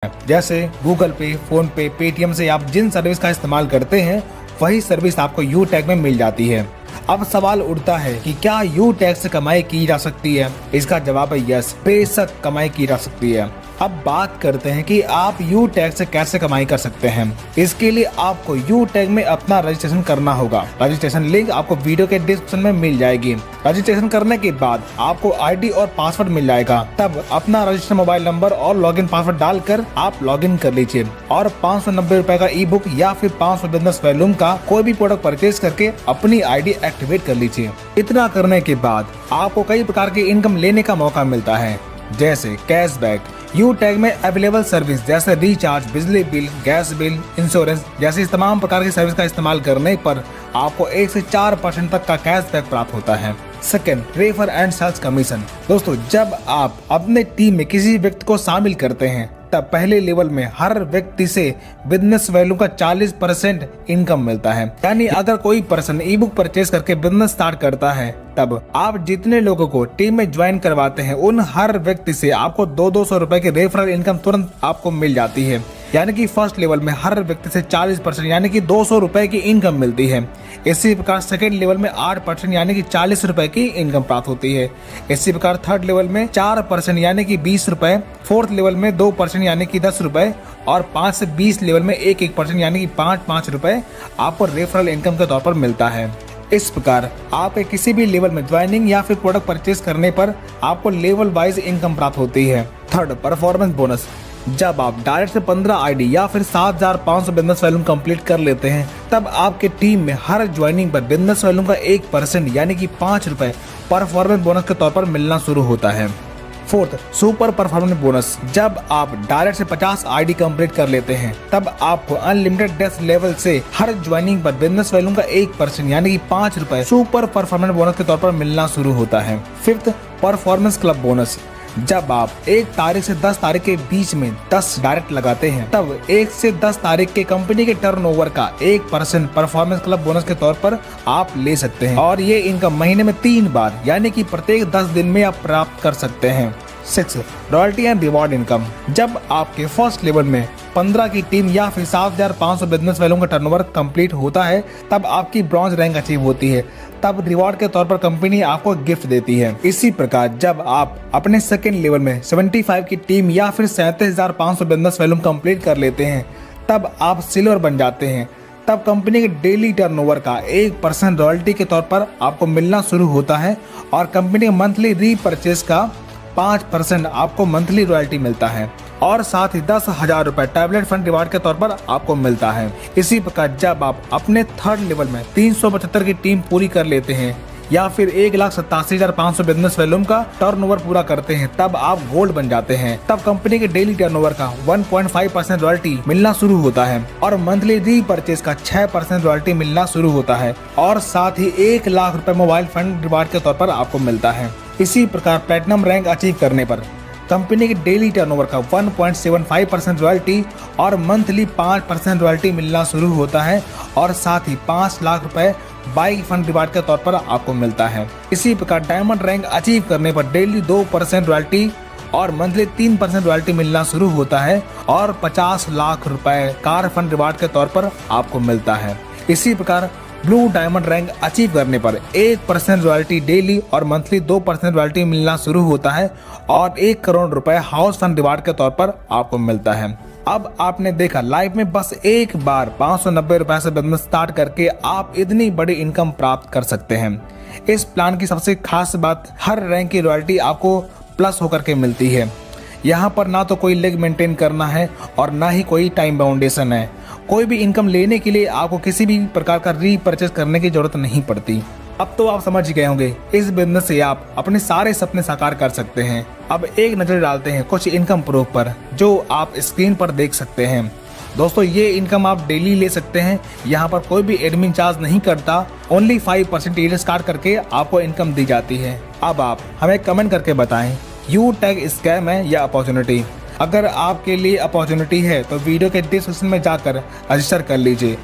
जैसे गूगल पे, फोन पे, पेटीएम से आप जिन सर्विस का इस्तेमाल करते हैं वही सर्विस आपको यू टैग में मिल जाती है। अब सवाल उठता है कि क्या यू टैग से कमाई की जा सकती है? इसका जवाब है यस, बेशक कमाई की जा सकती है। अब बात करते हैं कि आप यू टैग से कैसे कमाई कर सकते हैं। इसके लिए आपको यू टैग में अपना रजिस्ट्रेशन करना होगा। रजिस्ट्रेशन लिंक आपको वीडियो के डिस्क्रिप्शन में मिल जाएगी। रजिस्ट्रेशन करने के बाद आपको आईडी और पासवर्ड मिल जाएगा। तब अपना रजिस्टर्ड मोबाइल नंबर और लॉगिन पासवर्ड डालकर आप लॉगिन कर लीजिए और 590 रुपए का ई बुक या फिर 500 बिजनेस वॉल्यूम का कोई भी प्रोडक्ट परचेज करके अपनी आईडी एक्टिवेट कर लीजिए। इतना करने के बाद आपको कई प्रकार की इनकम लेने का मौका मिलता है, जैसे कैशबैक। यू टैग में अवेलेबल सर्विस जैसे रिचार्ज, बिजली बिल, गैस बिल, इंश्योरेंस जैसी तमाम प्रकार की सर्विस का इस्तेमाल करने पर आपको 1 से 4% तक का कैशबैक प्राप्त होता है। Second, refer and sales commission. दोस्तों, जब आप अपने टीम में किसी व्यक्ति को शामिल करते हैं तब पहले लेवल में हर व्यक्ति से बिजनेस वैल्यू का 40% इनकम मिलता है। यानी अगर कोई पर्सन ई बुक परचेज करके बिजनेस स्टार्ट करता है तब आप जितने लोगों को टीम में ज्वाइन करवाते हैं उन हर व्यक्ति से आपको 200 रुपए की रेफरल इनकम तुरंत आपको मिल जाती है। यानी कि फर्स्ट लेवल में हर व्यक्ति से 40% यानी कि 200 रुपए की इनकम मिलती है। इसी प्रकार सेकेंड लेवल में 8% यानी कि 40 रुपए की इनकम प्राप्त होती है। इसी प्रकार थर्ड लेवल में 4% यानी कि 20 रुपए, फोर्थ लेवल में 2% यानी कि 10 रुपए और 5 से 20 लेवल में 1% यानी कि 5 रुपए आपको रेफरल इनकम के तौर पर मिलता है। इस प्रकार आप किसी भी लेवल में ज्वाइनिंग या फिर प्रोडक्ट परचेज करने पर आपको लेवल वाइज इनकम प्राप्त होती है। Third, performance bonus. जब आप डायरेक्ट से 15 आईडी या फिर 7500 बिजनेस वॉल्यूम कंप्लीट कर लेते हैं तब आपके टीम में हर ज्वाइनिंग पर बिजनेस वॉल्यूम का 1% यानी कि 5 रुपए परफॉर्मेंस बोनस के तौर पर मिलना शुरू होता है। Fourth, super performance bonus. जब आप डायरेक्ट से 50 आईडी कंप्लीट कर लेते हैं तब आपको अनलिमिटेड डेस्क लेवल से हर ज्वाइनिंग पर बिजनेस वॉल्यूम का 1% यानी कि 5 रुपए सुपर परफॉर्मेंस बोनस के तौर पर मिलना शुरू होता है। Fifth, performance club bonus. जब आप 1 तारीख से 10 तारीख के बीच में 10 डायरेक्ट लगाते हैं तब 1 से 10 तारीख के कंपनी के टर्नओवर का 1% परफॉर्मेंस क्लब बोनस के तौर पर आप ले सकते हैं और ये इनकम महीने में 3 बार यानी कि प्रत्येक 10 दिन में आप प्राप्त कर सकते हैं। 6, रॉयल्टी एंड रिवॉर्ड इनकम। जब आपके फर्स्ट लेवल में 15 की टीम या फिर 7500 बिजनेस वैल्यू का टर्नओवर कंप्लीट होता है तब आपकी ब्रॉन्ज रैंक अचीव होती है। तब रिवॉर्ड के तौर पर कंपनी आपको गिफ्ट देती है। इसी प्रकार जब आप अपने सेकेंड लेवल में 75 की टीम या फिर 37,500 बिजनेस वैल्यू कंप्लीट कर लेते हैं तब आप सिल्वर बन जाते हैं। तब कंपनी के डेली टर्नओवर का 1% रॉयल्टी के तौर पर आपको मिलना शुरू होता है और कंपनी के मंथली रीपरचेज का 5% आपको मंथली रॉयल्टी मिलता है और साथ ही 10,000 रुपए टैबलेट फंड रिवार्ड के तौर पर आपको मिलता है। इसी प्रकार जब आप अपने थर्ड लेवल में 375 की टीम पूरी कर लेते हैं या फिर 1,87,500 बिजनेस वॉल्यूम का टर्नओवर पूरा करते हैं तब आप गोल्ड बन जाते हैं। तब कंपनी के डेली टर्नओवर का 1.5% रॉयल्टी मिलना शुरू होता है और मंथली रीपरचेज का 6% रॉयल्टी मिलना शुरू होता है और साथ ही 1 लाख रुपए मोबाइल फंड रिवार्ड के तौर पर आपको मिलता है। इसी प्रकार प्लेटिनम रैंक अचीव करने पर कंपनी के डेली टर्नओवर का 1.75% रॉयल्टी और मंथली 5% रॉयल्टी मिलना शुरू होता है और साथ ही 5 लाख रुपए बाइक फंड रिवार्ड के तौर पर आपको मिलता है। इसी प्रकार डायमंड रैंक अचीव करने पर डेली 2% रॉयल्टी और मंथली 3% रॉयल्टी मिलना शुरू होता है और 50 लाख रुपए कार फंड रिवार्ड के तौर पर आपको मिलता है। इसी प्रकार ब्लू डायमंड रैंक अचीव करने पर 1% रॉयल्टी डेली और मंथली 2% रॉयल्टी मिलना शुरू होता है और 1 करोड़ रुपए हाउस फंड रिवार्ड के तौर पर आपको मिलता है। अब आपने देखा लाइफ में बस एक बार 590 रुपए से बिजनेस स्टार्ट करके आप इतनी बड़ी इनकम प्राप्त कर सकते हैं। इस प्लान की सबसे खास बात, हर रैंक की रॉयल्टी आपको प्लस होकर के मिलती है। यहाँ पर ना तो कोई लेग मेंटेन करना है और ना ही कोई टाइम बाउंडेशन है। कोई भी इनकम लेने के लिए आपको किसी भी प्रकार का रीपरचेज करने की जरूरत नहीं पड़ती। अब तो आप समझ गए होंगे, इस बिजनेस से आप अपने सारे सपने साकार कर सकते हैं। अब एक नजर डालते हैं कुछ इनकम प्रूफ पर जो आप स्क्रीन पर देख सकते हैं। दोस्तों, ये इनकम आप डेली ले सकते हैं। यहाँ पर कोई भी एडमिन चार्ज नहीं करता। ओनली 5% ईयर स्टार्ट करके आपको इनकम दी जाती है। अब आप हमें कमेंट करके बताएं, यू टैग स्कैम है या अपॉर्चुनिटी। अगर आपके लिए अपॉर्चुनिटी है तो वीडियो के डिस्क्रिप्शन में जाकर रजिस्टर कर लीजिए